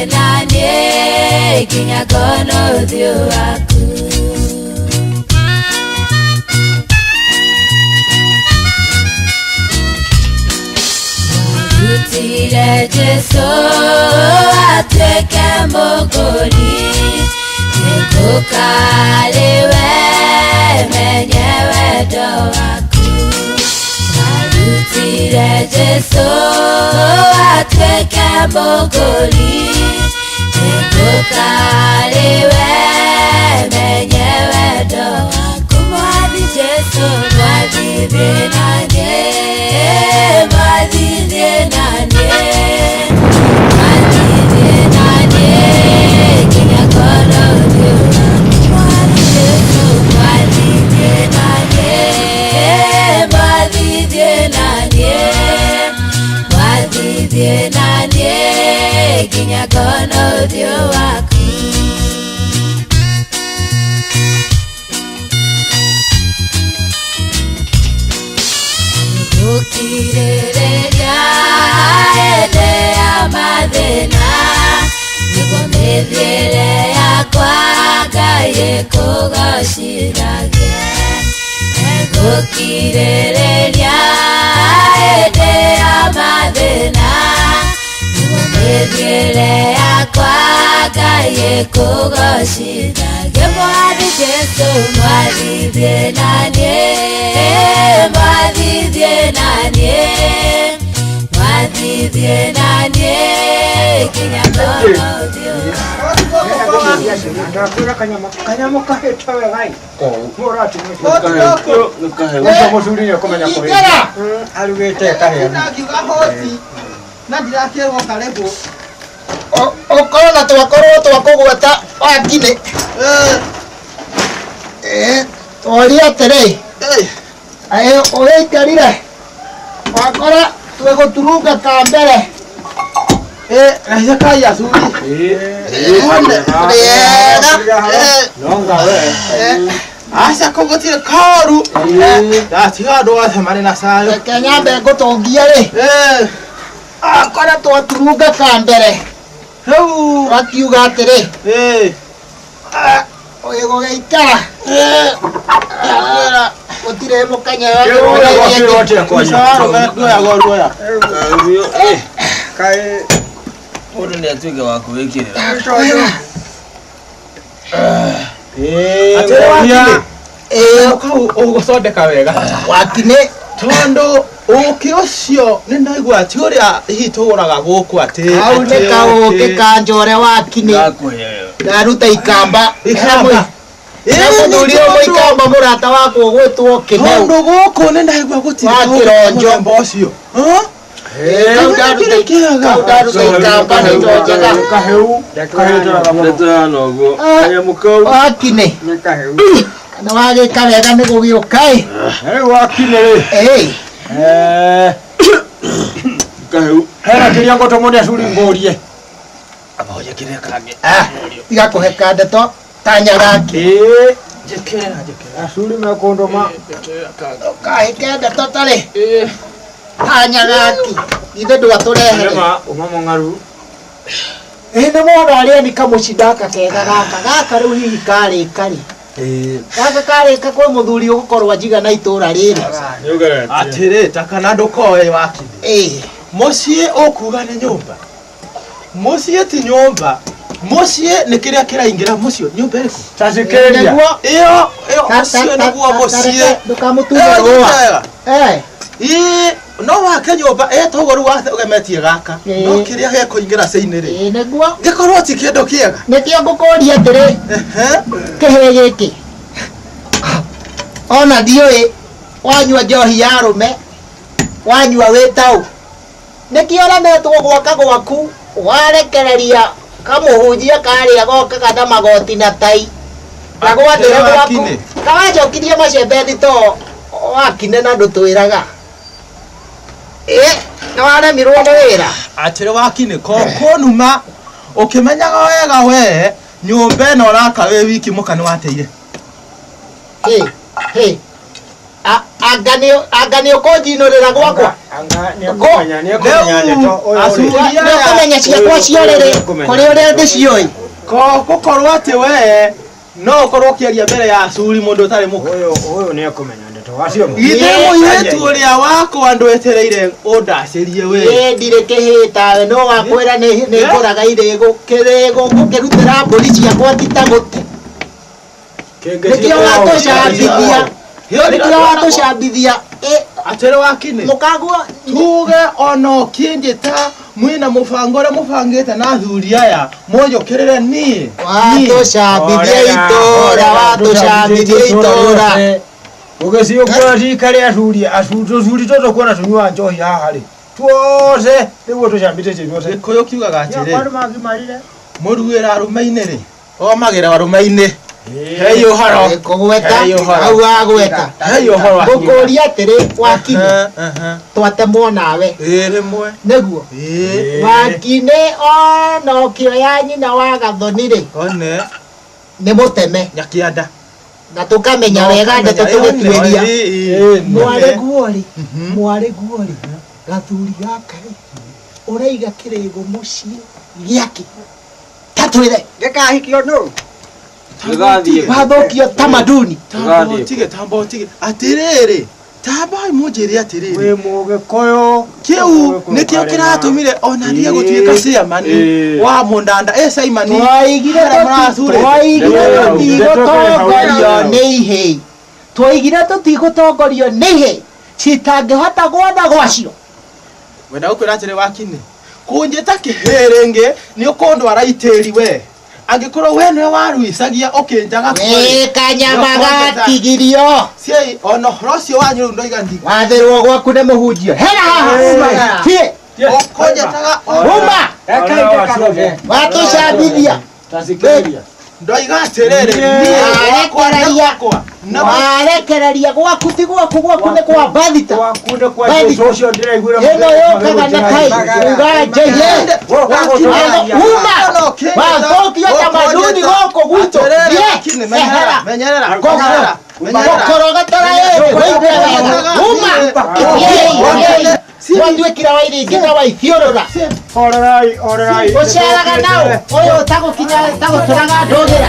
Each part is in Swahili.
Wathithie nanie Kinya kono uthio waku Warutire Jesu Atuike Mũgũri Nĩngũkariwe menye wendo waku Warutire Jesu Atuike Mũgũri Nĩngũkariwe menye wendo waku Mwathi Jesu mwathithie nanie Mwathithie nanie Mwathithie nanie Kinya kono uthio waku Mwathi Jesu mwathithie nanie Mwathithie nanie Mwathithie nanie Kinya kono uthio waku Gũkirĩrĩria hĩndĩ ya mathĩna nĩguo mĩthiĩre yakwa Ngai ĩkũgocithagie Gũkirĩrĩria hĩndĩ ya mathĩna nĩguo mĩthiĩre yakwa Ngai ĩkũgocithagie Mwathi Jesu mwathithie nanie Mwathithie nanie Mwathithie nanie Kinya kono uthio Ndakura kanyamo kaheta wegai murati musuliye kumenya kuhera arugete kahera hoti na ndirakirwo karebo okorona twakugweta wakine twaria tere oikarire wakora tweguturunga ka mbere rahiza kai asuri asa kogotire karu ati hado athamani na sayo Kenya bengo tongia ri akora twaturunga ka mbere heu wakiuga atiri oigo geikara gutire mukanya kai Uri ni atuike wa kuwekirira. Ugusondeka wega wakine tondo ukiosio nindaigwa ati uria hituraga guku ati auneka uke kanjore wakine garuta ikamba Muthuri umwe ikamba murata wako gwitwo Kimeu tondo guku nindaigwa gutira Kironjo mbocio wakine na wagika wega ni gugiokai wakine Kaheu. hera kiria ngoto mundu acuri ngorie amoje kire kange igakuhe kandeto tanya gaki jekera acuri mekunduma kahe kandeto tari tanya gaki ithe ndwaturehere Umamongaru. nĩ mũndũ arĩa ni kamucindaka kega gaka rĩu hihi karĩka rĩ gaka karĩka kwĩ mũthuri ũgũkorwo njiga na itũra rĩrĩ atire takana ndukoe wakine mucie ukuga ni nyumba mucie ti nyumba mucie ni kiria kiraingira mucio nyumba iriku tacikeria iyo mucio niguo mucie ndukamutume rũa no wake nyumba etogoru wagemetie gaka no kiria gekuingira ceinĩ rĩ nĩguo gikorwo ti kindu kiega nĩkĩo ngũkũria atĩrĩ kĩhĩ gĩkĩ ona ndiũĩ wanyua njohi ya rũme wanyua wĩ tau nĩkĩo ũremetwo gwaka gwaku warekereria kamũhunjia karĩa goka kana magoti na tai na gwathĩre gwaku kawanjokirie macembe thito wakine na ndũtwĩraga na waremirwo nĩ wĩra atire wakine konuma ukimenyaga wega we nyumba ĩno raka wĩ wiki muka nĩ wateire anga angani ukonjinurira gwakwa nĩũkũmenya ciakwa ciorĩrĩ kũrĩ ũrĩa ndĩciũĩ gũkorwo atĩ we no ũkorwo ũkĩaria mbere ya acuri mũndũ ũtarĩ mũkũyũ ũyũ nĩekũmenya ndeto wacio githĩ mũirĩtu ũrĩa wakwa ndwetereire ũndacĩrie we ndirĩ kĩhĩtawe no wakwĩra nĩngũraga irĩgũ kĩrĩgũ ngũkĩrutĩra mbũri ciakwa titagũte nĩkĩo watũcambithia atĩrĩ wakinĩ mũkaguo tuge ona ũkĩnjĩta mwĩna mũbango ũrĩa mũbangĩte na athuri aya mũnjũkĩrĩre niĩ watũcambithia itũũra ũgĩciũkũra rika rĩa acuri tũtũ kuona tũnyua njohi haha rĩ tuothe nĩguo tũcambithĩtie inyuothe gĩkũyũ kiugaga atĩrĩ mũruĩra arũme-inĩ rĩ omagĩra arũme-inĩ hei ũhoro hau agweta ngũkũria atĩrĩ wakinĩ twatemwo nawe rĩmwe nĩguo wakinĩ ona ũkĩoya nyina wa gathoni rĩ nĩ mũteme nyakĩanda na tũkamenya wega ndeto tũgĩtuĩria mwarĩ guo rĩ gathuri gaka rĩ ũraiga kĩrĩgũ mũciĩ gĩake tatwĩre gĩkahikio nũ wathũkio tamaduni tambotige atĩrĩrĩ tambai mũnjĩre atĩrĩrĩ wĩ mũgĩkũyũ kĩu nĩkĩo kĩratũmire ona ndige gũtuĩka ciamani wa mũndanda Simon twaigire tũtigũtongorio nĩ ihĩ citangĩhota gwotha gwacio wenda gũkwĩra atĩrĩ wakinĩ kũnjĩta kĩhĩrĩngĩ nĩ ũkũndwara itĩri we angĩkorwo we nĩwe waruicagia ũkĩnjaga kanyama gatigirio ciai ona ũhoro ũcio wanyu rĩu ndoiga ndi wathĩrwo gwaku nĩ mũhunjio hera haha ũkũnjĩtaga uma watũcambithia ndoiga atĩrĩrĩ warekereria gwaku ti gwaku nĩ kwa bathita ĩno yũkaga na kai uga njĩhĩ wathũkio tamaduni gũkũ gwitũ gũkoroga tara watuĩkira wa iringĩ na waithiũrũra ũceraga nao ũyũ tagũtũraga ndũgĩra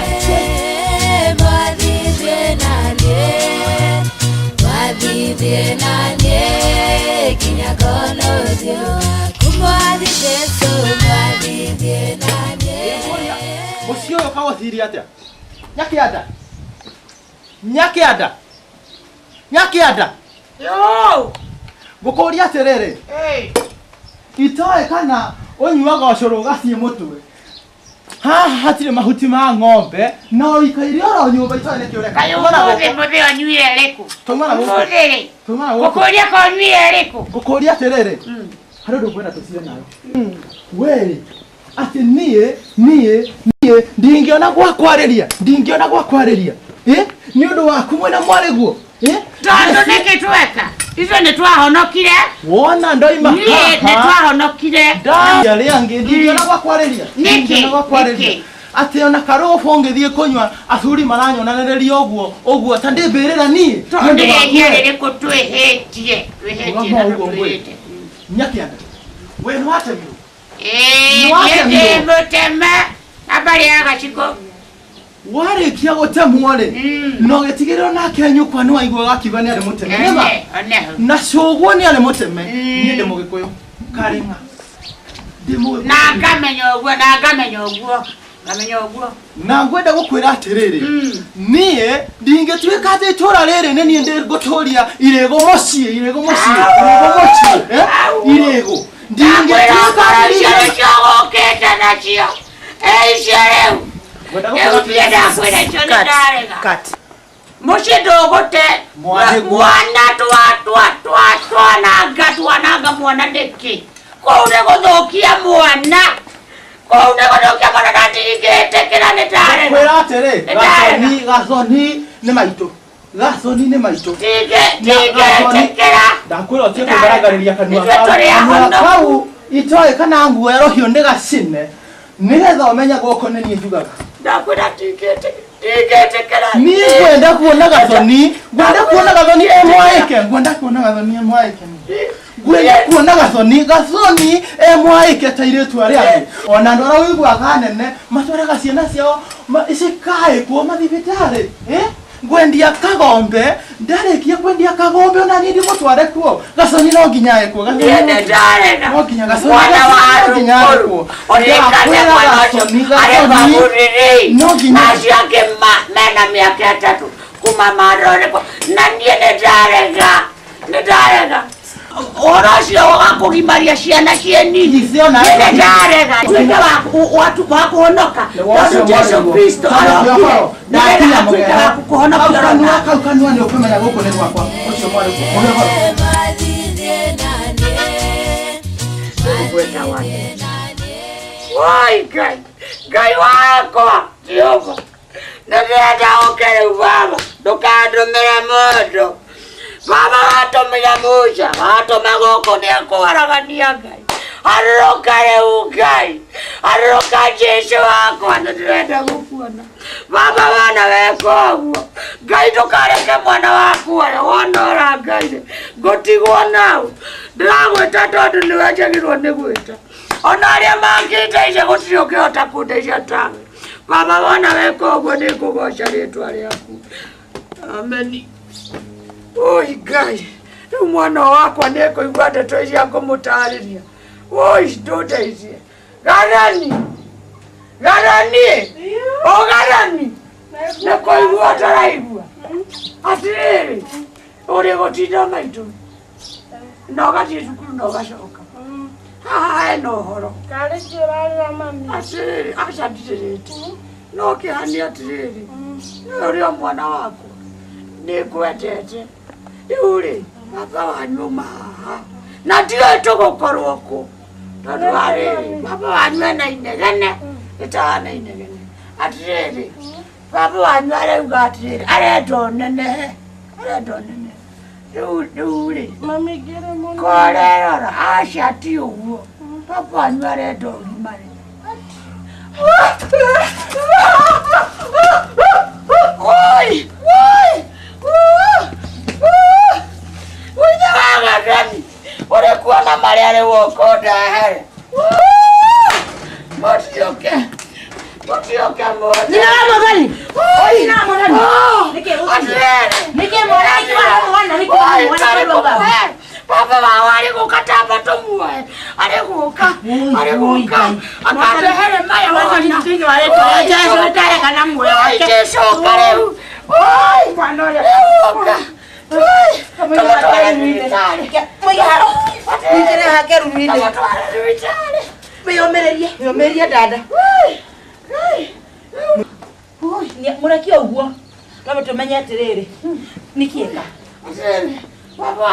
mũciĩ ũyũ kawathirie atĩa nyakĩanda ngũkũria atĩrĩrĩ itoĩ kana ũnyuaga ũcũrũ ũgathiĩ mũtwe haha hatirĩ mahuti ma ng'ombe na ũikaire oro nyũmba itoĩ nĩkĩ ũreka ngũkũria atĩrĩrĩ harĩ ũndũ ngwenda tũcire nayo wee atĩ niĩ ndingĩona gwakwarĩria nĩ ũndũ waku mwena mwarĩguo tondũ nĩkĩ tweka icio nĩ twahonokire wona ndoima nĩ twahonokire rĩa ngĩ ndingĩona gwakwarĩria atĩ ona karũbũ ngĩthiĩ kũnyua athuri maranyonanĩrĩria ũguo ta ndĩmbĩrĩra niĩ tondũ rĩhia rĩrĩkũ twĩhĩtie na tũtwĩte nyakĩanda we nĩwatemirwo ndĩ mũteme habari ya gaciko warĩkia gũtemwo rĩ no gĩtigĩrĩrwo nake nyũkwa nĩ waigua gakiuga nĩ arĩ mũteme na cũguo nĩ arĩ mũteme niĩ ndĩ mũgĩkũyũ karĩng'a na ngamenya ũguo na ngwenda gũkwĩra atĩrĩrĩ niĩ ndingĩtuĩka atĩ itũũra rĩrĩ nĩ niĩ ngũtũũria irĩgũ mũciĩ ndingĩtuĩka gũkĩte nacio icio rĩu mũciĩ ndũgũte mwana twananga mwana ndĩkĩ kũu nĩ gũthũkia mwana na ndingĩtĩkĩra nĩ tarega kwĩra atĩrĩ gathoni nĩ maitũ ndingĩtĩkĩra ndakwĩra ũtiĩ kũgaragariria kanua kau itoĩ kana nguoya rũhiũ nĩ gacine nĩgetha ũmenya gũkũ nĩ niĩ njugaga ndakwĩra ndingĩtĩkĩra niĩ ngwenda kuona gathoni ĩ mwaike ngwenda kuona gathoni mwaike ngwenda kuona gathoni mwaike tairetu aria ona ndora wigwa kanene matwaraga ciana ciao icikae kuo mathibitari ngwendia kagombe ndarekia kwendia kagombe ona ni ndimutware kuo gathoni no nginyae kuo no nginya gathoni no nginyae kuo no nginya yake mena miaka 3 kuma marore na nie nedarega orosio wakugimaria ciana cieni nedarega watu wakuhonoka Yesu Kristo arokire ndakia kuhonoka kanwa ni ukumenya guku ni gwakwa ucio mwari wai gai wako Jehova ndirenda ukere baba ndukandumira mundu baba watumira muja watuma goko niakuharagania Ngai aroka reu Ngai aroka Jesu wakwa ndirenda gukuona baba wana weko uguo Ngai ndukareke mwana waku wonora Ngai ngutigwo nau ndiragwita tondu niwenjagirwo ni gwita ona aria mangiteithia gutiri ukihota kundeithia tawe baba wana weko uguo nikugoca ritwa riaku ameni oi Ngai riu mwana wakwa nikuigua ndeto icia ngumutariria oi nduteithie garani garani nikuigua taraigua atiriri uri gutinda maitu no gathie cukuru no gacoka haha ena uhoro atiriri acandirĩte no kĩhania atiriri ũrĩa mwana wakwa nĩngwendete rĩu-rĩ baba wanyu uma haha na ndiũĩ tũgũkorwo kũ tondũ harĩrĩ baba wanyu ena inegene rĩtahana inegene atirĩrĩ baba wanyu arauga atirĩrĩ arenda ũnenehe rĩu-rĩ korerora aca ti ũguo baba wanyu arenda ũgimare oi Gani urekuona mariare woko ndahere motioke moja ni namo gani oi namo gani nike mwana baba wawari gukatamba tumwe ariguka akarehere maya wana tingi wale to Yesu ndare kana muwe wake Yesu kareu oi panole oka Meyomeria dada murekia uguo no tumenye atiriri nikieka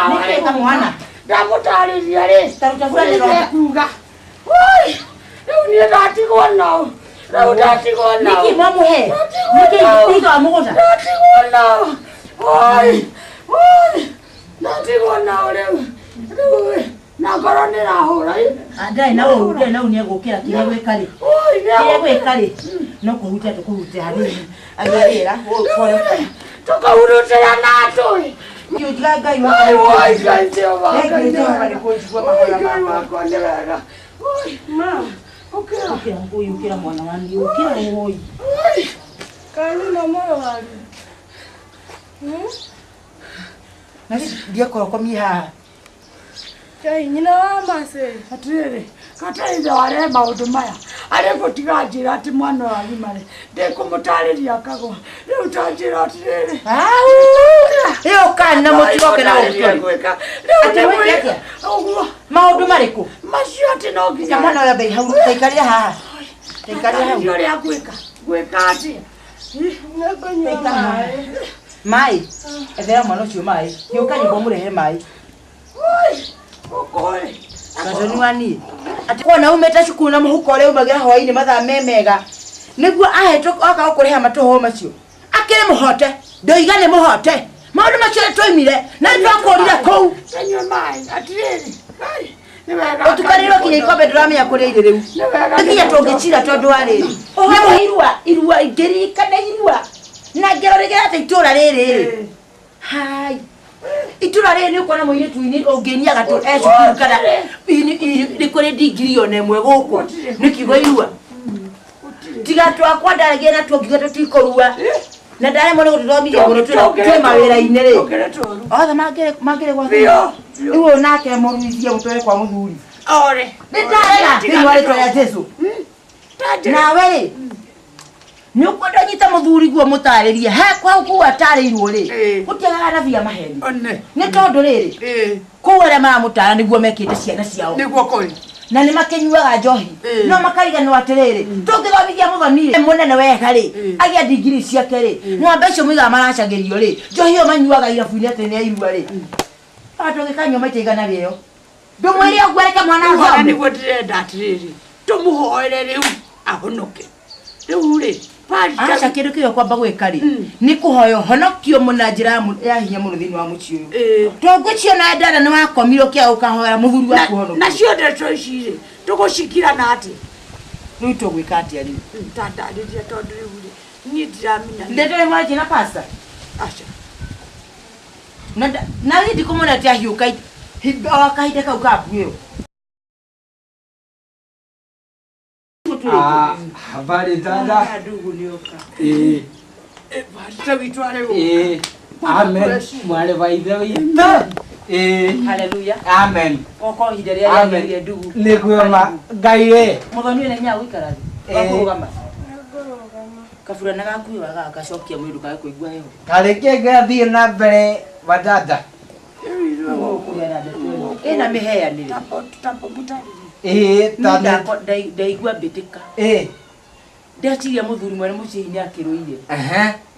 nikieka mwana ndamutariria ri taruta kuga riu ni ndatigwo nao niki mwamuhe niki tiga mugunda ndatigwo nao ndatigwo nao riu na ngoro nirahura ndai na niegukira kiria gwika ri no kuhutia hanini agirira tukahurutira na atui Ngai ukira mwana wani ukira oi kalina moyo wali nasi dia korokomia haha kai nyina wa mase atiriri kataitha ware maundu maya arigutiga njira ati mwana wa gimare ndikumutariria akagwa riu tanjira atiriri iyo kana mutigoke na gwika ati uguo maundu mariku macio ati no nginya mwana wa bei hau taikarira haha ndio ria gwika ati mai ethera mwana ucio mai yuka nyimbo murehe mai okoi Kazoni wani ati kona umeta cukuru na muhuko ule umagira hwaini mathaa memega niguo ahetwo aka ukureha matuho macio akire muhote ndoigane muhote maundu macio twaimire na twakorire kou senywe mai atiriri ai utukarirwo kinya ikombe ndramenya kuria ire riu nginya tungicira tondu ariri irua ingiri kana irua na ngerorigera ati itura riri hai Itura rä nä å kona må irä tu-inä å ngä nia gatå ecukuru kana nä kå rä ndingiri ona ä mwe gå kå nä kiugo irua tiga twakwa ndarä na tuo ngiuga tå tikå rua na ndarä må nä gå tå thomithia må no twä mawä ra-inä rä othe mangä rä gwa rä u nake må ruithie må twere kwa må thuri nä ndarega thä inä wa rä twa rä a Jesu nawe rä nä å kwenda nyita må thuri guo må tarä rie kwau kuu atarä irwo rä gå tiagaga na bia maheni nä tondå rä rä kuu arä a maramå tara nä guo mekä te ciana ciao na nä makenyuaga njohi no makariganwo atä rä rä tå ngä thomithia må thoni må nene wega rä agä a ndigiri ciake rä ng'ombe icio må igaga maracagä rio rä njohi ä yo manyuaga irabu-inä atä nä airua rä tå gä kanyua maita igana rä ä yo ndå mwä re å guo reke mwana nä guo ndä renda atä rä rä tå må hoere rä u ahonoke rä u rä aca kä ndå kä yo kwamba gwä ka rä nä kå hoya honokio må na njä ra ya hinya må no thä inä wa må ciå å yå to ngå ciona ndana nä wakomirwo kä a å kahoera må thuri waku honokia nacio ndeto ici rä tå gå cikirana atä rä u tå gwä ka atä a rä tandarä ria tondå rä u rä niä ndiramenya ndä ndå rä mwaranjä na pasta aca na rä ndikå må na atä ahiå kahinda kau kambu ä yo habari dada. Amen. Mwale waithe witũ. Haleluya. Amen. Oko ihinda rĩrĩa rĩagĩrĩire ndugu. Nĩguo Ngai we. Mũthoni ũyũ nĩ hinya gũikara thĩ. Wakũrũgama. Kaburana gaku wega gacokia mwĩrĩ ndũkagĩkũigua heho. Tarĩkĩ ngathiĩ na mbere wa dada. Ĩna mĩheanĩre. Ndaigua mbĩtĩka ndeciria mũthuri mwene mũciĩ-inĩ akĩrũire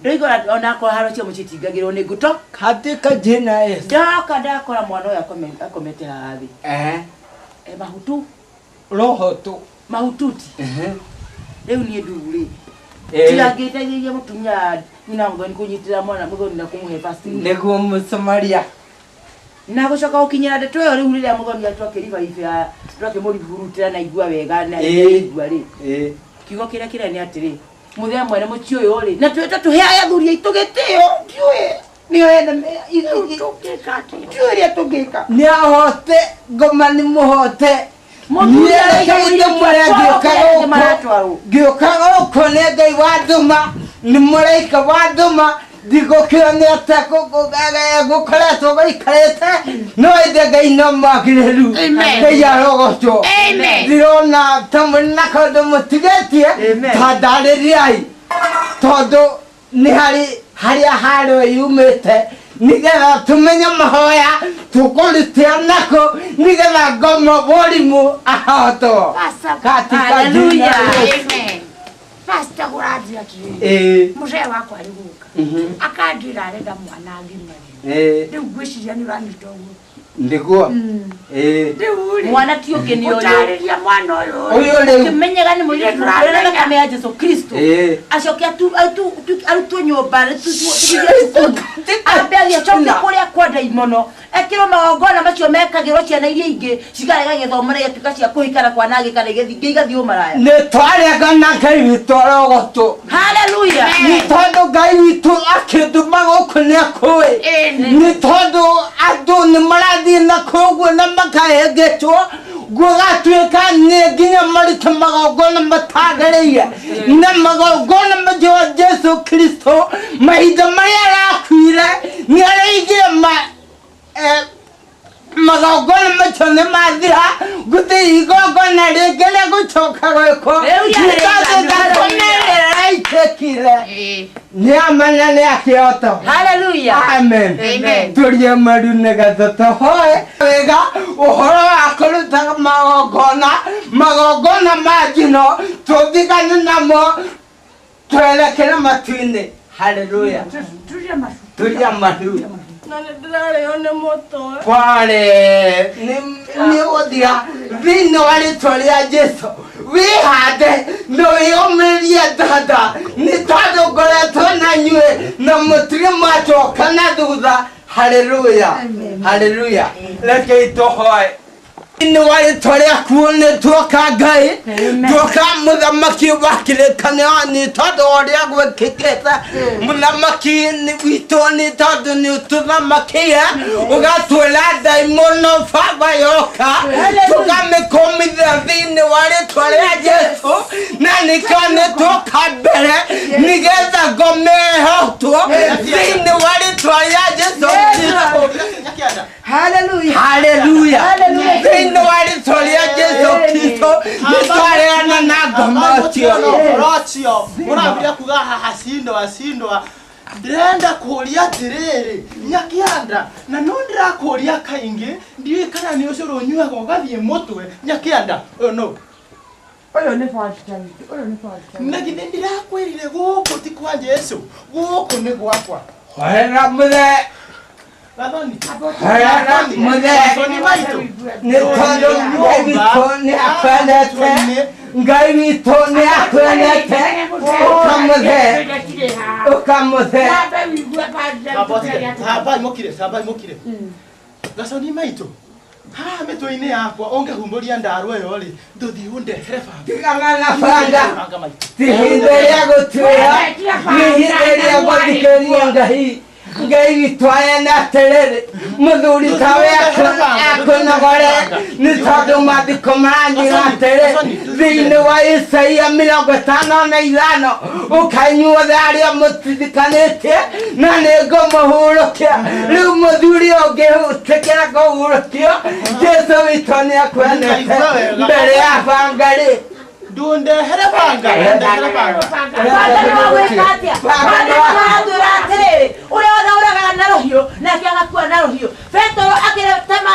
ndoigua ona akorwo haro cia mũciĩ itingagĩrwo nĩ ngũto katika jina Yesu ndoka ndakora mwana ũyũ akomete haha thĩ mahutu roho tu mahututi rĩu niĩ ndugu rĩ tiga ngĩteithĩrĩria mũtumia nyina mũthoni kũnyitĩrĩra mwana mũthoni na kũmũhe fasting nĩguo mũsamaria na gucoka gukinyira ndeto yo riu riria muthoni atwakiriba ife twakimuriburutira na igua wega na igua ri kiugo kiria kirani atiri muthia mwene muci uyu ri na tweta tuheaya thuri aitu gitio ndiuye niyo ena ndiuye tugika ni ahote ngoma ni muhote ngĩũkaga ũkũ nĩ Ngai wa nduma nĩ mũraika wa nduma ndigũkĩra nĩ atĩ gũkoretwo gũikarĩte no ithe Ngai no mwagĩrĩru Ngai arogocwo ndĩrona ta mũrĩ na kaũndũ mũtigĩtie ta ndarĩriai tondũ nĩ harĩa harĩa yumĩte nigetha tumenye mahoya tukũrutĩra nako nigetha ngoma mũrimũ ahotwo katika jina la Yesu. Pastor Guraji atiri mzee wako aliguka akandira arenda mwana ngimari rĩu ngwĩciria nĩ ũranyitwo ndiguo mwana ti ũngĩ nĩ ũyũ ũtarĩria mwana ũyũ rĩu ũkĩmenyaga nĩ mũirĩtu ũrĩa thakame ya Jesu Kristo acoke arutwo nyũmba ambe agĩcoke kũrĩa kwa ndaimono ekĩrwo magongona macio mekagĩrwo ciana iria ingĩ cikarega gĩthomo na igatuĩka cia kũhikana kwanangĩka na igathiĩ ũmaraya nĩ twarengana Ngai witũ arogotwo haleluya nĩ tondũ Ngai witũ akĩnduma gũkũ nĩ akũĩ nĩ tondũ andũ nĩ marathiĩ na kũguo na makahĩngĩtwo gũgatuĩka nĩ nginya maruta magongona matagĩrĩire na magongona ma Jesu Kristo mahinda marĩa arakuire nĩ araigire magongona macio nĩ mathira gũtirĩ igongona rĩngĩ rĩa gũcoka gwĩkwo nĩtondũ nĩ amenya nĩ akĩhota amen tũrie maru nĩgetha tũhoe wega ũhoro wa kũruta magongona ma njino tũthigane namo twerekere matu-inĩ haleluya turia maru pare nĩ gũthiga thĩinĩ wa rĩtwa rĩa Jesu wĩhande na wĩyũmĩrie dada nĩ tondũ ngoretwo na inyuĩ na mũtirĩ mwacoka na thutha haleluya haleluya rekei tũhoe Ni wale tolea kuone toka gai. Toka mudamaki wakile kanyani todo wale agwe kiketa. Mudamaki ni witoni todo ni utudamakia. Uga tuela daimono faba yoka. Toka mekomida vini wale tolea jesu. Nani kane toka bere. Nigeza gome hoto. Vini wale tolea jesu. Hallelujah. Hallelujah. Vini wale tolea jesu Kristo. Nitwaleana na gomotio. Rotio. Murabira kugaha hasindwa. Ndenda kuria tirere nyakianda na nondira kuria kaingi ndiye kana ni ucio ronyua gogathie mutwe nyakianda no Oyo ne first time. Nagithe ndirakwirire guku ti kwa Jesu guku ni gwakwa Hera muthe. Gathoni Hera muthe. Gathoni maitu Ni tondo ni akwendete. Ngai witũ nĩ akwendete. Ũkamũthe. Haba imũkire. Gathoni maitu. Ha metũ-inĩ yakwa ũngĩhumbũria ndarũ ĩyo rĩ ndũthiĩ ũndehere banga. Tigana banga. Ti ihinda rĩa gũtuĩra. Nĩ ihinda rĩa gũthikĩrĩria Ngai. Ngai witũ ena atĩrĩrĩ. Mũthuri tawe akwĩnogore nĩ tondũ mathiko maranjĩra atĩrĩ thĩinĩ wa Isaia 55 ũkainyuothe arĩa mũtithikanĩtie na nĩ ngũmũhurũkia. Rĩu mũthuri ũngĩtĩkĩra kũhurũkio Jesũ witũ nĩ akwendete mbere ya banga rĩ. Ndundehere banga. Banga nĩ wagwĩkatia. Banga nĩ wagwĩkatia atĩrĩrĩ. Ũrĩa wothe ũragaga na rũhiũ nake agakua na rũhiũ. Petero akĩtema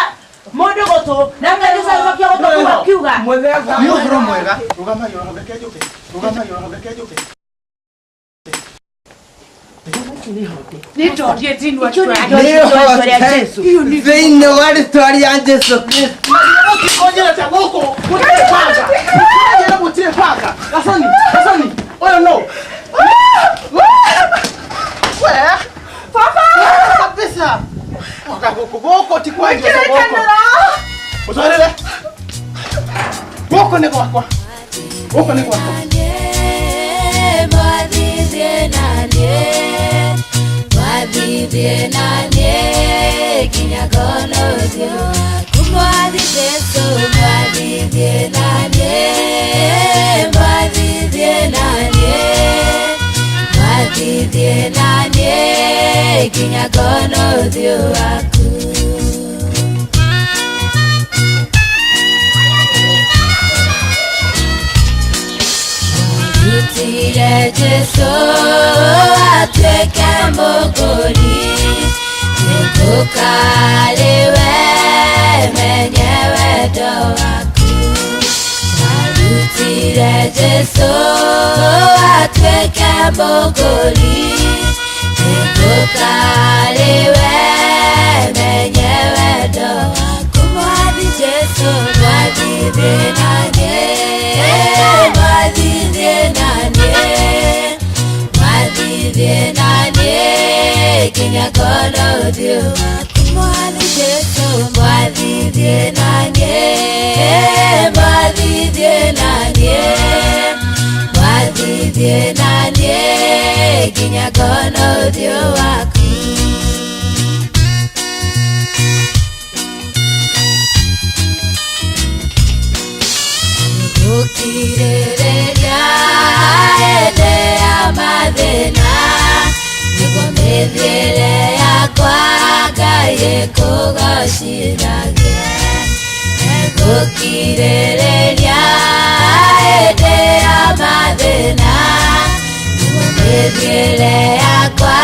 mũndũ gũtũ na akĩcokia gũtũ kũu akiuga. Nĩ ũhoro mwega. Rũgama reke njũke. Thĩinĩ wa rĩĩtwa rĩa Jesũ Kristo. Gũtirĩ banga. Gathoni. Oyo no. Kabisa. Gũkũ ti kwa Jesũ gũkũ. Ũtwarĩre. Gũkũ nĩ gwakwa. Mwathithie nanie kinya ngono thio kumwathithie so mwathithie nanie kinya ngono thio waku Rutire Jesu atuĩke mũgũri nĩngũkariwe menye wendo waku Rutire Jesu atuĩke mũgũri nĩngũkariwe menye wendo waku Mwathi Jesu mwathithie nanie kinya ngono thio waku Mwathi Jesu mwathithie nanie kinya ngono thio waku Gũkirĩrĩria hĩndĩ ya mathĩna nĩguo mĩthiĩre yakwa Ngai ĩkũgocithagie. Gũkirĩrĩria hĩndĩ ya mathĩna nĩguo mĩthiĩre yakwa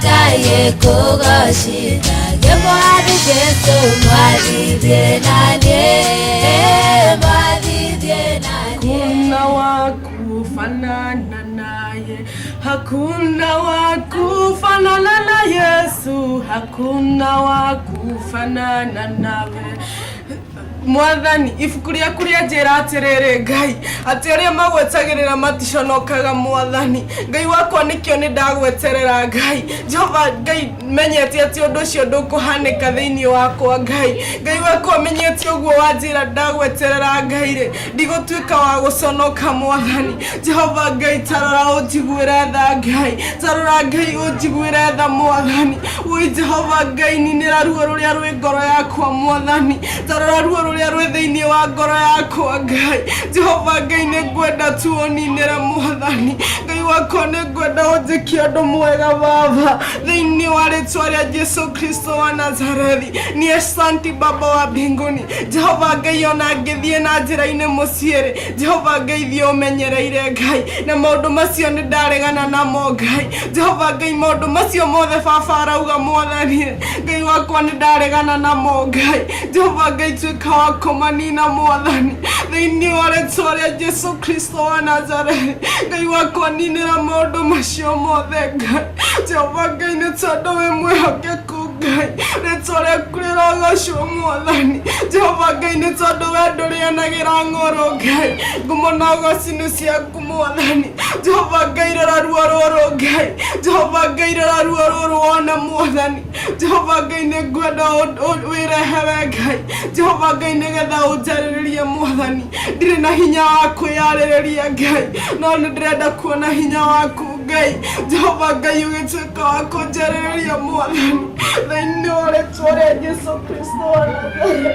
Ngai ĩkũgocithagie. Mwathi Jesu mwathithie nanie. Hakuna wa kufanana naye, hakuna wa kufanana na Yesu, hakuna wa kufanana nawe. Mwathani ibuku rĩaku rĩanjĩra atĩrĩrĩ Ngai atĩ arĩa magwetagĩrĩra maticonokaga Mwathani. Ngai wakwa nĩkĩo nĩndagweterera Ngai. Jehova Ngai menyete atĩ ũndũ ũcio ndũkũhanĩka thĩinĩ wakwa Ngai. Ngai wakwa menyete ũguo wanjĩra ndagweterera Ngai rĩ ndigũtuĩka wa gũconoka Mwathani. Jehova Ngai tarora ũnjiguĩre tha Ngai. Tarora Ngai ũnjiguĩre tha Mwathani. Ui Jehova Ngai ninĩra ruo rũrĩa rwĩ ngoro yakwa Mwathani. Tarora ruo rũrĩa rwĩ thĩinĩ wa ngoro yakwa Ngai. Jehova Ngai nĩngwenda tu ũninĩre Mwathani. Ngai wakwa nĩngwenda ũnjĩkie ũndũ mwega Baba thĩinĩ wa rĩtwa rĩa Jesu Kristo wa Nazarethi. Ni asanti Baba wa mbinguni. Jehova Ngai ona ngĩthiĩ na njĩra-inĩ mũciĩ rĩ Jehova Ngai thiĩ ũmenyereire Ngai na maũndũ macio nĩndaregana namo Ngai. Jehova Ngai maũndũ macio mothe Baba arauga Mwathani Ngai wakwa nĩndaregana namo Ngai. Jehova Ngai tuĩka wa kũmanina Mwathani thĩinĩ wa rĩtwa rĩa Jesu Kristo wa Nazarethi. Ngai wakwa ninĩra maũndũ macio mothe Ngai. Jehova Ngai nĩ tondũ wĩ mwĩhokeku Ngai. Rĩtwa rĩaku rĩrogocwo Mwathani. Jehova Ngai nĩ tondũ we ndũrĩanagĩra ng'oro Ngai. Ngumo na ũgoci nĩ ciaku Mwathani. Jehova Ngai rora ruo rũrũ Ngai. Jehova Ngai rora ruo rũrũ wona Mwathani. Jehova Ngai nĩngwenda wĩrehe Ngai. Jehova Ngai nĩgetha ũnjarĩrĩrie Mwathani. Ndirĩ na hinya wa kwĩyarĩrĩria Ngai no nĩndĩrenda kuona hinya waku Ngai. Jehova Ngai ũgĩtuĩka wa kũnjarĩrĩria Mwathani thĩinĩ wa rĩtwa rĩa Jesu Kristo wa Nazarethi.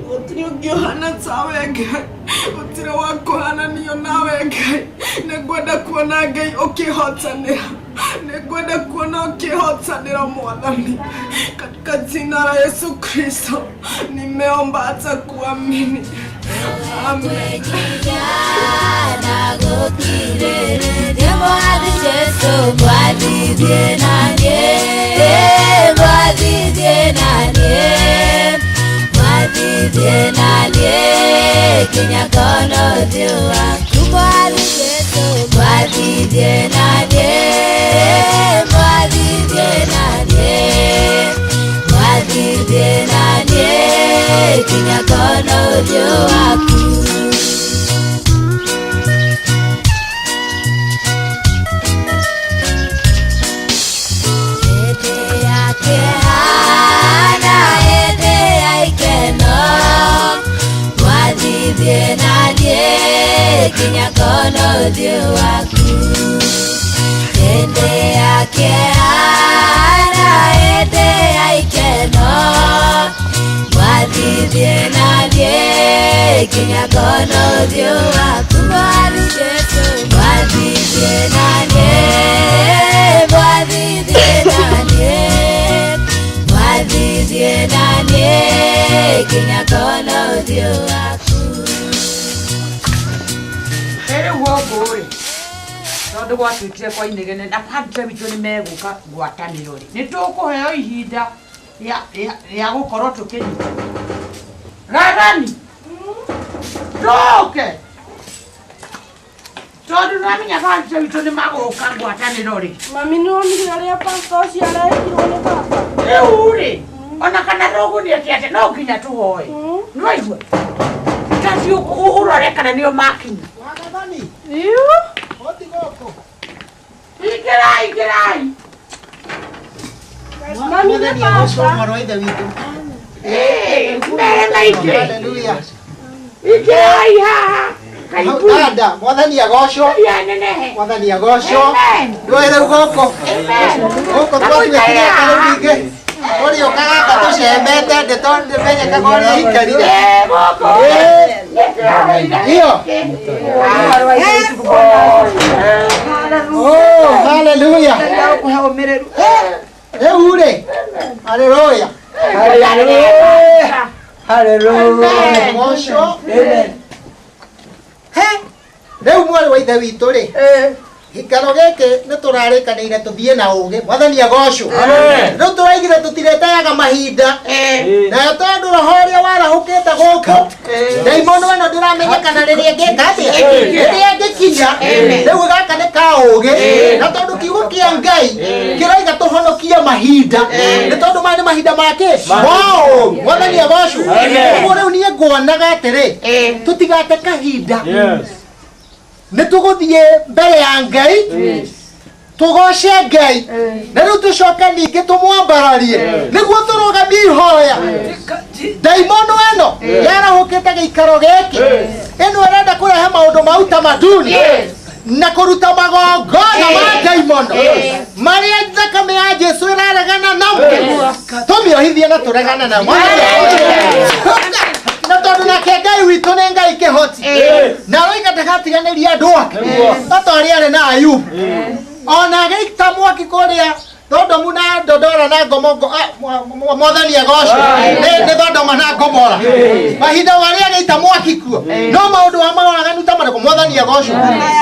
Gũtirĩ ũngĩ ũhana tawe Ngai. Gũtirĩ wa kũhananio nawe Ngai. Nĩngwenda kuona Ngai ũkĩhotanĩra. Nĩngwenda kuona ũkĩhotanĩra Mwathani. Katika jina la Yesu Kristo nimeomba hata kuamini. Amen. Tondũ gwatuĩkire kwa inegene na handũ witũ nĩ megũka ngwatanĩro rĩ nĩtũkũheo ihinda rĩa gũkorwo tũkĩnyita Rathani ndoke tondũ nĩwamenya handũ witũ nĩ magũka ngwatanĩro rĩ. Mami nĩwonire ũrĩa pastor ũcio arehirwo nĩ baba rĩu rĩ ona kana rũgũnĩte atĩ no nginya tũhoe nĩwaigua tati ũrore kana nĩo makinya Rathani Oti goko. Igerai. Mami ni papa. Mwaroide witu. Mbele ike. Hallelujah. Igerai ha. Karibu. Dada, Mwathani agocwo. Ya nenehe. Mwathani agocwo. Amen. Ndwere goko. Amen. Goko twatwekire karuminge. Ori okaga tucembete ndetonde menye kagore ikarire. Goko. Hiyo. Oh, hallelujah. Ure. Hallelujah. Hallelujah. Hallelujah. Amen. He. Rĩu mwari wa ithe witũ rĩ. Gĩkaro gĩkĩ nĩ tũrarĩkanĩire tũthiĩ na ũgĩ. Mwathani agocwo. Rĩu tũraigire tũtireteaga mahinda. Na tondũ roho ũrĩa warahũkĩte gũkũ Daimono eno ndiramenya kana riria ngekate riria ngikinya riu gaka ni kauge na tondu kiugo kia Ngai kiraiga tuhonokie mahinda ni tondu maya ni mahinda make wao mwathani agocwo uguo riu nie nguonaga atiri tutigate kahinda ni tuguthie mbere ya Ngai tugoce Ngai na riu tucoke ningi tumwambararie niguo turugamie ihoya daimono eno yarahukite giikaro giki eno arenda kurehe maundu ma utamaduni na kuruta magongona ma daimono maria thakame ya Jesu iraregana namo tumiohithie na turegana namo na tondu nake Ngai witu ni Ngai kihoti na roiga ndagatiganiria andu ake atori ari na Ayubu ona geita mwaki kuria Thodomu na Dodora na Gomogo mwathani agocwo ni Thodomu na Gomora mahinda waria geita mwaki kuo no maundu wa maoraganu ta mariko mwathani agocwo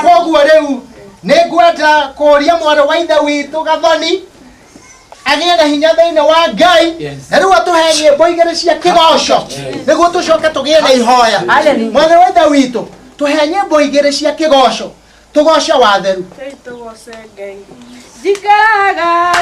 koguo riu ni ngwenda kuria mwana wa ithe witu Gathoni agie na hinya thiini wa Ngai na riu atuhe nyimbo igiri cia kigoco niguo tucoke tugie na ihoya mwana wa ithe witu tuhe nyimbo igiri cia kigoco tugoce watheru tugoce Ngai jikaraga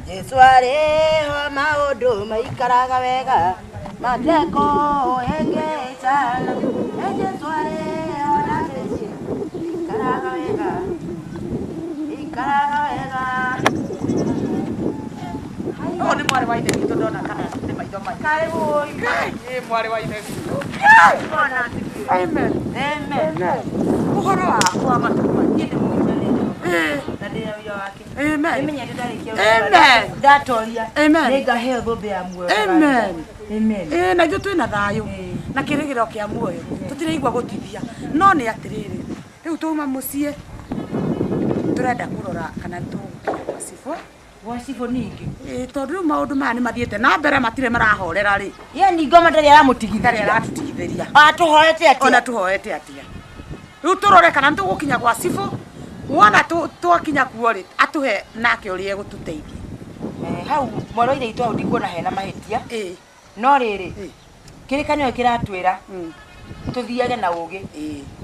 Jesu areho maundu maikaraga wega mateko engecana Jesu areho na meci ikaraga wega Oh, ni mwari wa ithe witũ ndona kana nĩ maitho mai. Kaĩ woi. Ĩ mwari wa ithe witũ. Amen. Amen. Ũhoro wakwa matukũ maingĩ nĩ mũicarĩte. Na ndĩna wĩra wake. Amen. Nĩmenyete ndarĩkia. Amen. Ndatoria. Amen. Nĩngaheo thũmbĩ ya muoyo. Amen. Amen. Na gyo twina thayo. Na kirigiro kia muoyo. Tutiraigwa gutithia. No ni atiriri. Riu tuma mucie. Turenda kurora kana tugukinya Sifo. Wasifo ningi. Tondu maundu maya ni mathiete na mbere matire marahorera ri. Yani ngoma ndari aramutigithia. Aratutigithiria. Atuhoete atia. Ona tuhoete atia. Riu turore kana tugukinya gwa Sifo. Wona twakinya kuo ri atuhe nake uri egututeithia. Hau moro ire itu ndikuona hena mahitia. No riri. Kirikanio kiratwira. Tuthiage na ugi.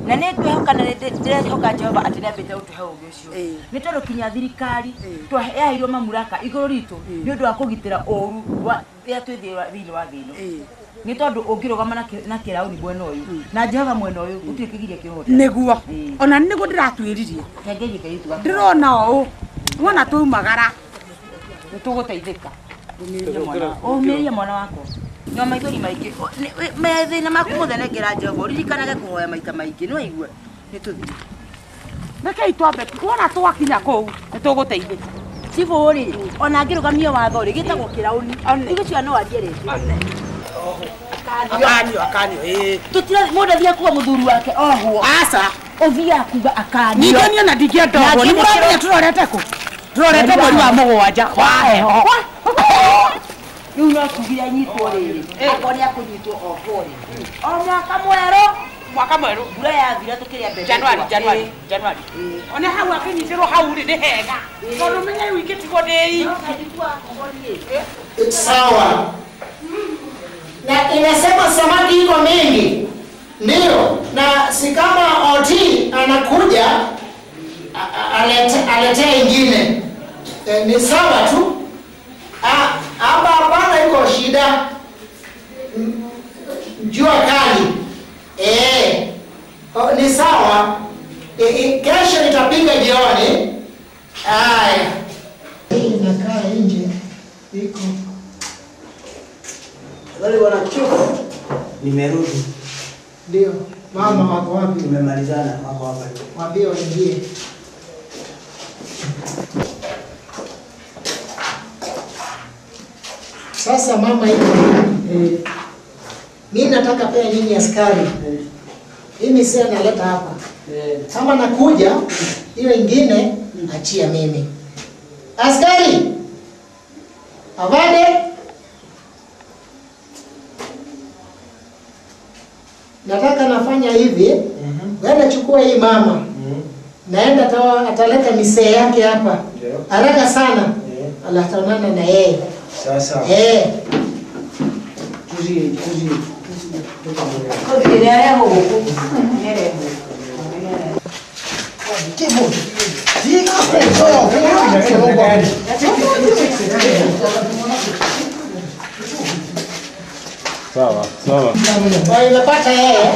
Na ne kwehoka na ndirehoka Jehova ati nambite utuhe ugi ucio. Ni tondu kinya thirikari twaheirwo mamuraka iguru ritu ni undu wa kugitira oru wa ria twithira thini wa thino. Ni tondu ungirugama na kirauni mwena uyu na Jehova mwena uyu utikigiria kihote niguo ona niguo ndiratwiririe kengeje kaitu ndirona o wona tuumagara nituguteithika umiria mwana wako no maithori maingi methina makumuthenengera Jehova ririkanage kuhoya maita maingi no igwe nituthi rekei twambe wona twakinya kuu nituguteithika Sifo ri ona ngirugamia watho ri gitagwo kirauni igicio no arie ri akanio tutira mundu thia kuwa muthuru wake oho asa uthia kuga akanio nigenio na ndikienda oho ni muramenya turorete ku turorete mweri wa mugwanja waheho riu no kugira nyitwo riri akori akunyitwo oho ri o mwaka mweru mbura yathira tukiria mbere January ona hau akinyitirwo hau ri ni hega tondu menya wikitigo ni sawa. Na inasema samaki iko mingi. Ndio. Na si kama Oti anakuja alete ingine. Ni sawa tu. Hapa hapana iko shida. Jua kali. Ni sawa. Kesho nitapiga jioni. Haya. Hii inakaa nje. Iko wale wanachoka. Nimerudi. Ndio. Mama wako wapi? Tumemalizana wako hapa. Mwambie waingie. Sasa mama hivi. Mimi nataka pia nyinyi askari. Mimi sasa naleta hapa. Kama nakuja hiyo ingine achia mimi. Askari. Avade. Nataka nafanya hivi. Wewe chukua hii mama. Naenda ataleta misee yake hapa. Haraka sana. Alatanana na yeye. Sasa. Tuzi. Sawa. Nimepata yeye.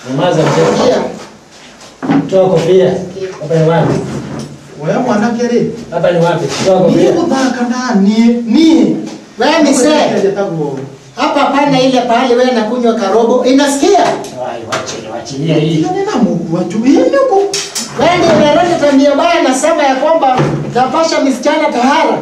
Nyamaza mzee. Toa kofia. Hapa ni wapi? Wewe mwanake ri. Hapa ni wapi? Toa kofia. Ni kudhaka ndani. Wewe mzee. Hapa pana ile pale wewe nakunywa karobo. Inasikia? Wachilia hii. Nina Mungu ajui yuko. Wewe ndio unaleta tabia mbaya nasema ya kwamba tapasha msichana tahara.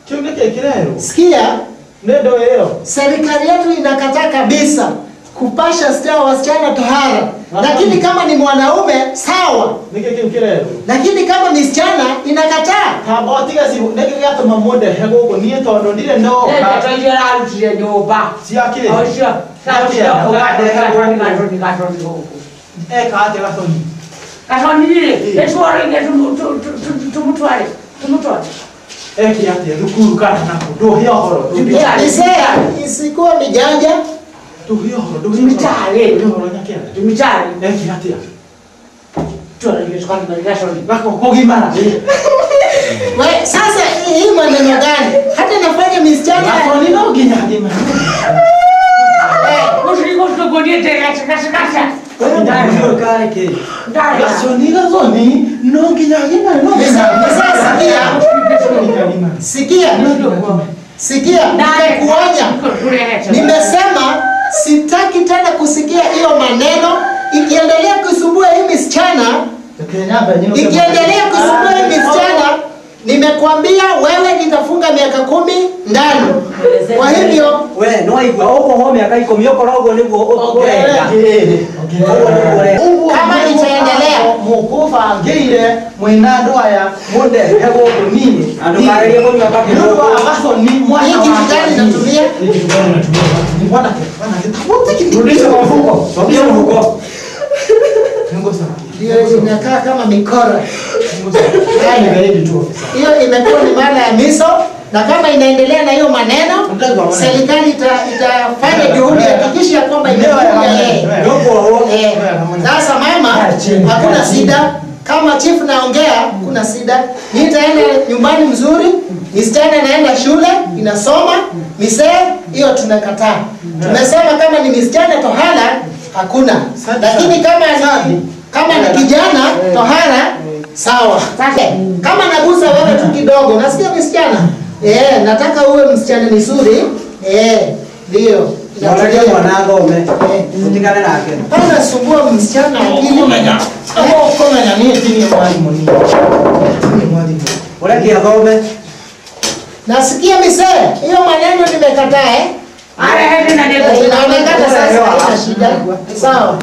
Kiongeke kirero. Sikia? Ndio hiyo. Serikali yetu inakataa kabisa kupasha wasichana tahara. Lakini kama ni mwanaume sawa. Nike kirero. Lakini kama ni msichana inakataa. Tabotiga si nike gato mamode hego ko nie tondo ndire no. Twaje arutire nyumba. Siake. Ocio. Sasa ugade katoni huko. Kaate katoni. Katoni ile. Etware tumutware. Kiate rukuru kana nako. Do hiyo horo. Isikuwa mijanja. Do hiyo horo. Tumitare. Do horo nyakera. Tumitare. Kiate. Twara ile tukana na gasoni. Bako kogimara. Wewe sasa hii maneno gani? Hata nafanya msichana. Katoni no ginyage man. Ushiko tukodie tega chakachakacha. Ndio kale ke. Gasoni no ginyage man. No. Sikia. Sikia, nimekuonya. Nimesema sitaki tena kusikia hiyo maneno. Ikiendelea kusumbua hii msichana, nimekwambia wewe nitafunga miaka 10 ndani. Kwa hivyo wewe no igwa uko ho miaka 10 yoko rogo niguo ukurenda. Kama itaendelea mukufa ngire mwina ndoya munde hego nini Ando kareria kunywa kake ndio abaso ni mwana hiki kitani natumia. Ni bwana wote kirudisha kwa mfuko. Sogea mfuko. Ndio inakaa kama mikora. Hiyo imekuwa ni maana ya miso, na kama inaendelea na hiyo maneno, serikali itafanya juhudi hakikisha kwamba imefunga yeye. Sasa mama, hakuna shida. Kama chief naongea, kuna shida. Nitaenda nyumbani mzuri, msichana naenda shule, inasoma, misee, hiyo tunakataa. Tumesema kama ni msichana tohara, hakuna. Lakini kama ni kijana tohara, sawa. Kama nagusa wewe tu kidogo, nasikia msichana. Nataka uwe msichana mzuri. Ndio. Unataka mwanangu utikane nake. Hana sumbua msichana akili. Komenya ni tini mwalimu ni. Tini mwalimu. Unakia gome. Nasikia misee, hiyo maneno nimekataa Inaonekana sasa haina shida. Sawa.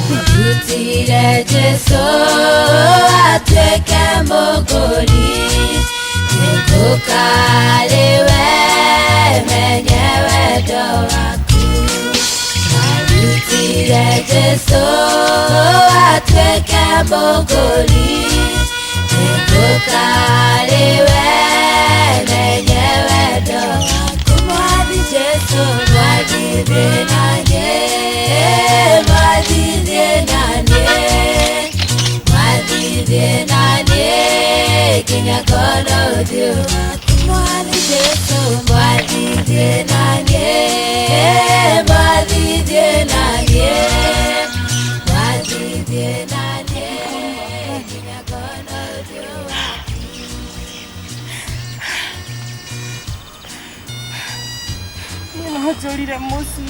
Tutire Jesu atweke muguri, tukalewe menyewe ndo waku. Tutire Jesu atweke muguri, tukalewe menyewe ndo waku. Mwathi Jesu mwathithie nanye, mwathithie nanye, kinya kono uthio waku. Mwathi Jesu mwathithie nanye, mwathithie nanye, mwathithie nanye, kinya kono uthio waku. Nĩnahonjorire mũciĩ.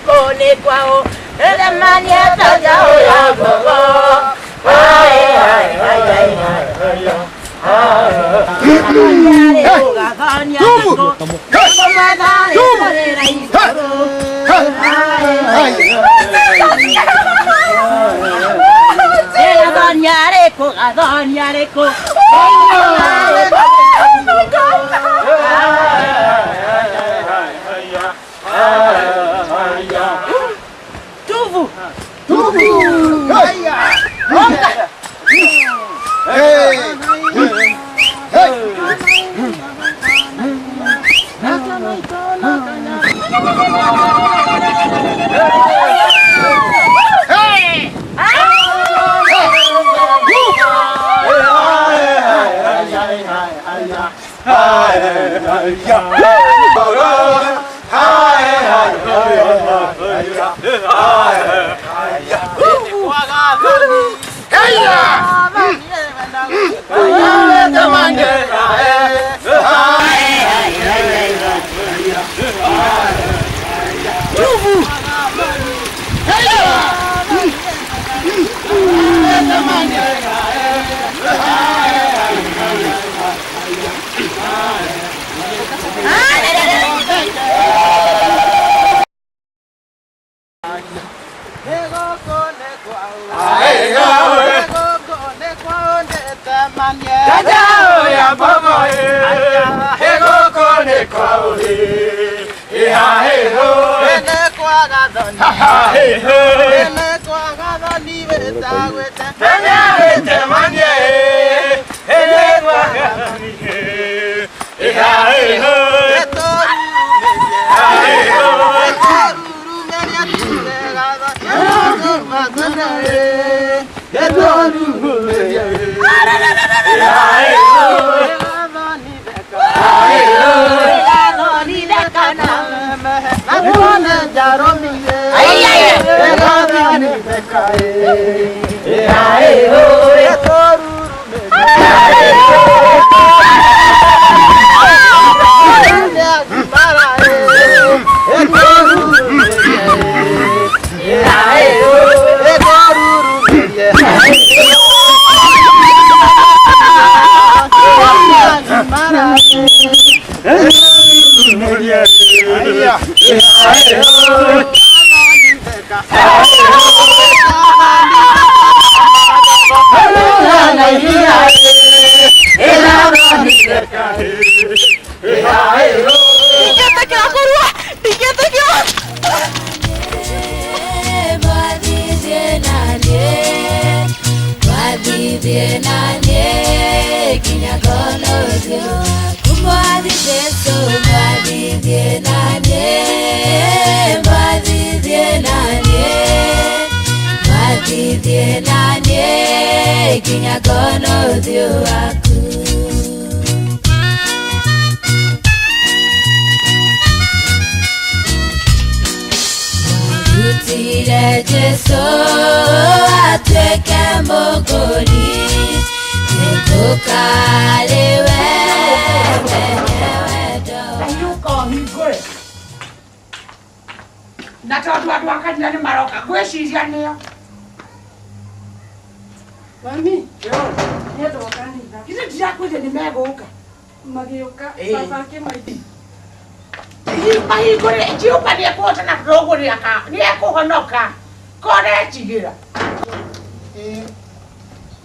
Kone kwao, mani ataja hoya gogo. Tuvu. Hey!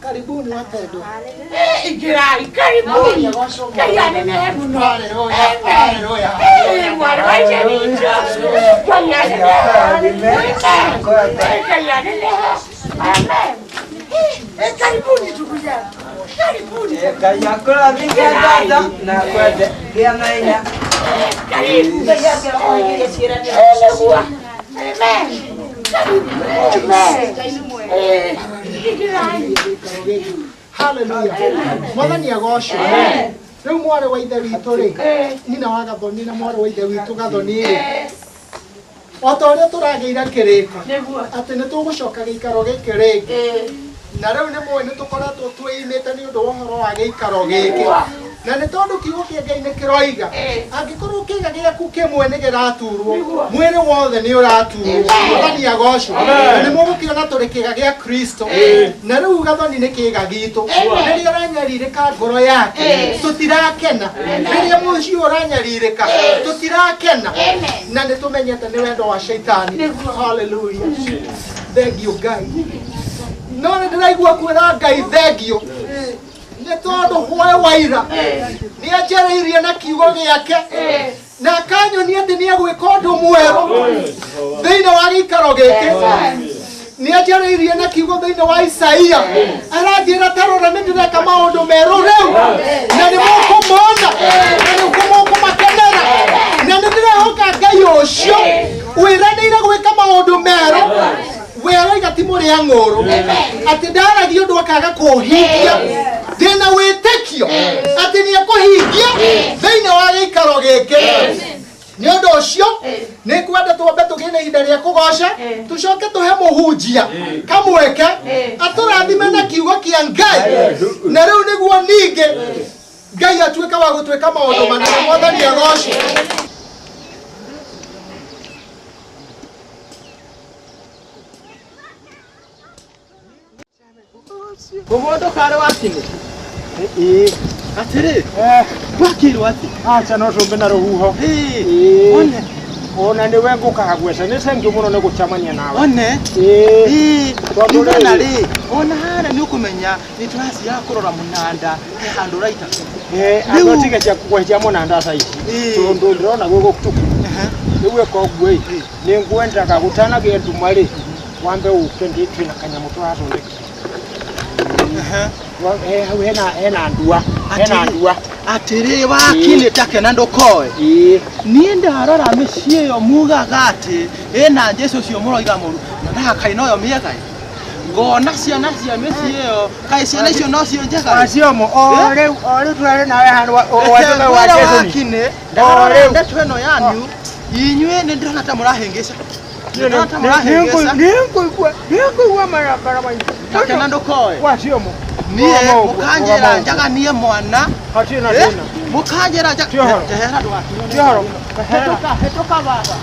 Karibuni wapendwa. Igirai, karibuni. Kayane nebu no. Haleluya. Mwana waje ni Yesu. Kayane nebu. Kayane nebu. Amen. Karibuni ndugu yangu. Karibuni. Kayakula mikatata na kwende kia maina. Karibu. Haleluya. Amen. Haleluya. Mwathani agocwo. Riu mwari wa ithe witũ rĩ, nyina wa Gathoni na mwari wa ithe witũ Gathoni rĩ, o ta ũrĩa tũragĩire kĩrĩko atĩ nĩ tũgũcoka gĩikaro gĩkĩ rĩngĩ, na rĩu nĩ mũĩ nĩ tũkoretwo twĩimĩte nĩ ũndũ wa ũhoro wa gĩikaro gĩkĩ, na nĩ tondũ kiugo kĩa Ngai nĩ kĩroiga angĩkorwo kĩĩga gĩaku kĩmwe nĩ gĩraturwo, mwĩrĩ wothe nĩ ũraturwo. Mwathani agocwo. Na nĩ mũgũkĩona tũrĩ kĩĩga gĩa Kristo, na rĩu Gathoni nĩ kĩĩga gitũ. Rĩrĩa ũranyarirĩka ngoro yake tũtirakena, rĩrĩa mũciĩ ũcio ũranyarirĩka tũtirakena, na nĩ tũmenyete nĩ wendo wa Shaitani. Haleluya. Thengiũ Ngai. No nĩ ndĩraigua kwĩra Ngai thengio nĩ tondũ hwaĩ waira nĩ anjarĩirie na kiugo gĩake na akanyonia atĩ nĩ egwĩka ũndũ mwerũ thĩinĩ wa gĩikaro gĩkĩ. Nĩ anjarĩirie na kiugo thĩinĩ wa Isaia, aranjĩra ta rora nĩ ndĩreka maũndũ merũ rĩu, na nĩ mũkũmona na nĩ mũkũmakenera, na nĩ ndĩrehoka Ngai ũcio wĩranĩire gwĩka maũndũ merũ. Weroiga ti mũrĩa ng'ũrũ atĩ ndaragia ũndũ akaga kũhingia, ndĩna wĩtĩkio atĩ nĩ ekũhingia thĩinĩ wa gĩikaro gĩkĩ. Nĩ ũndũ ũcio nĩ kwenda twambe tũgĩe na ihinda rĩa kũgoca, tũcoke tũhe mũhunjia kamweke atũrathime na kiugo kĩa Ngai, na rĩu nĩguo ningĩ Ngai atuĩka wa gũtwĩka maũndũ manene. Mwathani agocwo. Gomondo kare wakine. Atiri. Wakirwa ati. Acha no tumbe na ruhuho. One. Ona ni wengo kahagwesa ni sengi muno ne gucamania nawe. One. Ndona nari. Ona hana ni ukumenya ni twasi ya kurora munanda he handu raita. Agotiga cia kugwehia munanda saici. Tondu ndirona gwe gukutuku. Niwe ko gwe. Ni ngwendaga gutana gendu mari. Wambe ukendi twina kanyamu twathondeka. Hena ndua. Atiri wakine take na ndokoe. Nie ndarora mĩciĩ yo mugaga ati ena Jesu cio mũroiga mũru. Na kaino yo miega. Ngona ciana cia mĩciĩ yo. Kai ciana icio no cio njega. Aciomo ore tware nawe handu watoka wa Jesu. Wakine ndara ndetweno yanyu. Inywe nĩ ndĩrona ta mũrahengeca. Nĩngũigua marakara maingĩ. Take na ndokoe. Waciomo. Nie mukanjera njaga nie mwana. Hatina tena. Mukanjera njaga. Tehera ndwaki. Tihoro. Hetoka baba.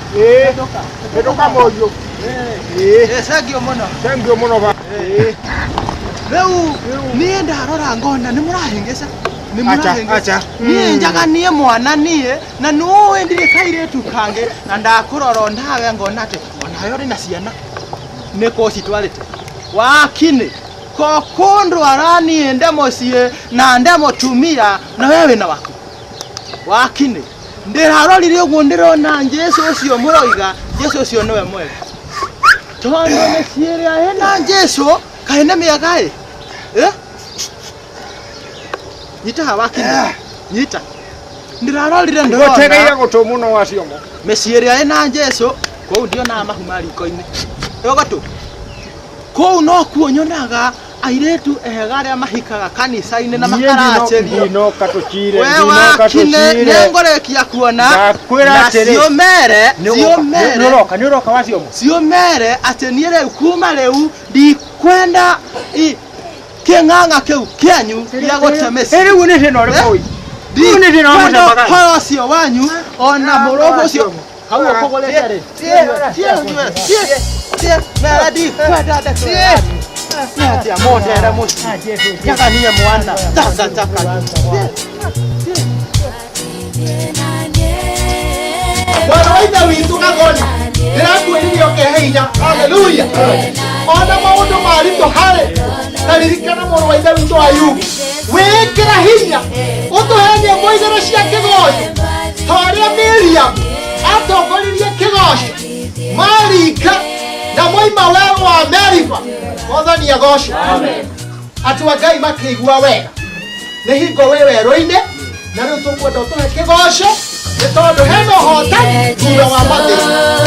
Hetoka moyo. Sengio muno ba. Reu nie ndarora ngona ni murahengesa. Ni murahengesa. Acha. Nie njaga nie mwana nie na no endire kaire tukange na ndakuroro ndawe ngona ate onayo ri na ciana. Neko citwarite. Wakine kokondo arani ende mocie na ndemo tumia na wewe na wako wakine ndirarorire uguo ndirona Jesu ucio muroiga Jesu ucio niwe mwega tondo ne ciria ena Jesu kaene miaga nyita wakine nyita ndirarorire ndona ngotegeire gutumuno waciomo meciria ena Jesu ko ndio na mahumari koine yogotu ko no kuonyonaga airetu egaria mahikaga kanisa-ini na makaracerio no katuchire nengorekia kuona na ciomere niroka waciomo ciomere ati nie reu kuma reu ndikwenda king'ang'a kiu kianyu gia gutemeci riu ni thina uri koi riu ni thina wa mutambaga horo cio wanyu ona murogo cio hau okogolete ri Meradi kwenda daktari. Ndia mondera musi. Nyaga niye mwana. Taka. Bwana waitha witu kagoni. Ndirakwiririo kehinya. Haleluya. Ona maundu marito hare. Taririkana moro waitha witu Ayubu. Wekira hinya. Utuhenie moigero cia kigoyo. Haria Miriam atongoririe kigoco. Marika na moima wewe wa Amerika Mwathani agocwo amen ati wa Ngai makigua wega ni hingo wewe roine na riu tukwenda tuhe kigoco ni tondu hena hotani thutha wa mathina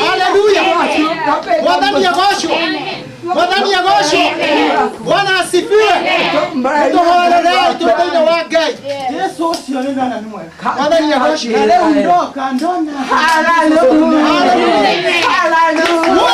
Haleluya. Mwathani agoshwo. Mwathani agoshwo. Bwana asifiwe. Tuhoerere tuthini wa Ngai. Yesu ucio ni nana ni mwe. Mwathani agoshwo. Leo ndoka ndona. Hallelujah. Hallelujah.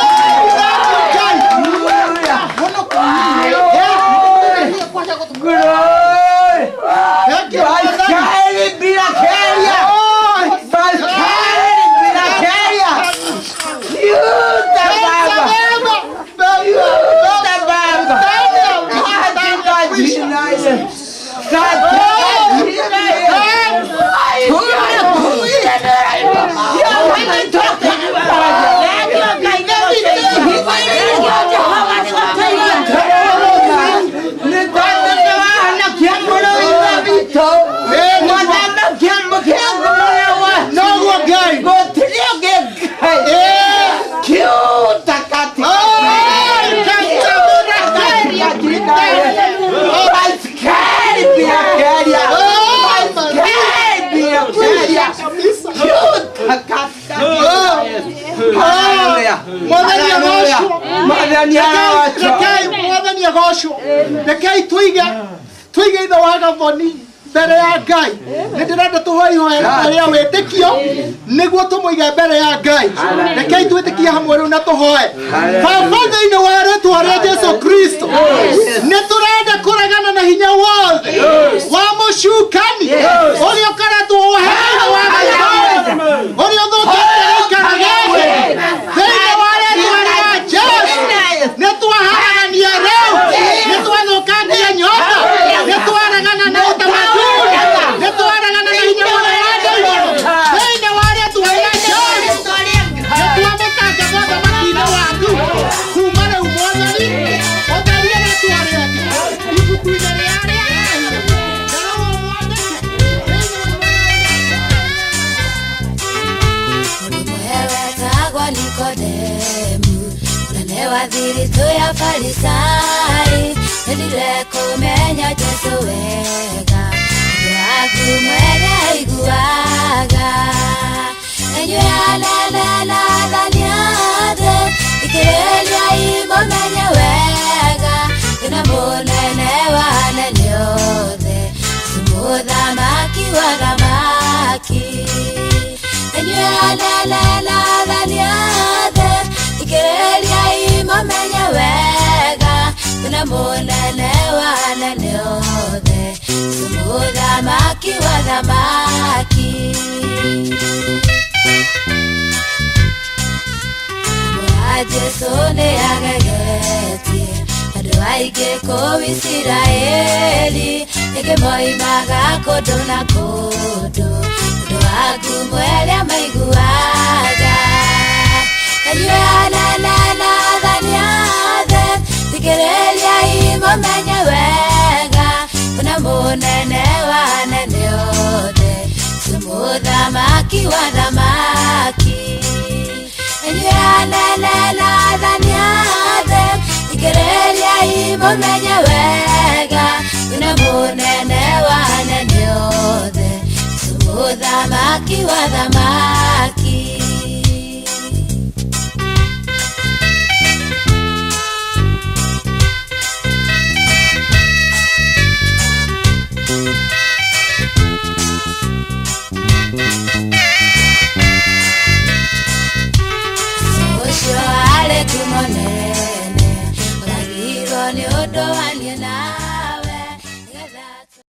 Mwathani agoshwo. Rekei tuige ithe wa Gathoni mbere ya Ngai. Nĩndĩrenda tũhoihoere ũrĩa wĩtĩkio nĩguo tũmũige mbere ya Ngai. Rekei twĩtĩkie hamwe rĩu na tũhoe. Baba thĩinĩ wa rĩĩtwa rĩa Jesũ Kristo, nĩtũrenda kũregana na hinya wothe wa mũcukani ũrĩa ũkoretwo ũheani wa Ngai, ũrĩa ũthũkĩtie gĩikaro gĩkĩ thĩinĩ wa rĩĩtwa rĩa Jesũ. Nĩtwaharagania rĩu, nĩtwathũkangia nyota, nĩtwaregana na ũtamaduni, nĩtwaregana na hinya wothe wa ndũire thĩinĩ wa rĩĩtwa rĩa Jesũ. Nĩtwamũtangatha ũthamaki-inĩ waku kuuma rĩu Mwathani, ũtherie rĩĩtwa rĩake ibuku-inĩ rĩa arĩa na Roho mwandĩke Mũndũ mwewe etagwo Nikodemu, mũnene wa thiritũ ya Farisai. Endire kũmenya Jesũ wega, ũndũ waku mwega aiguaga. Inyuĩ anene na athani othe, thikĩrĩriai mũmenye wega, wĩna mũnene wa anene othe, mũthamaki wa thamaki. Inyuĩ anene na athani othe, thikĩrĩriai mũmenye wega, wĩna mũnene wa anene othe, mũthamaki wa thamaki. Jesũ nĩ agegetie andũ aingĩ kũu Isiraeli, rĩngĩ moimaga kũndũ na kũndũ, ũndũ wa ngumo ĩrĩa maiguaga. Inyuĩ anene na athani othe, thikĩrĩriai mũmenye wega, wĩna mũnene wa anene othe, mũthamaki wa thamaki. Inyuĩ anene na athani othe, thikĩrĩriai mũmenye wega, wĩna mũnene wa anene othe, mũthamaki wa thamaki.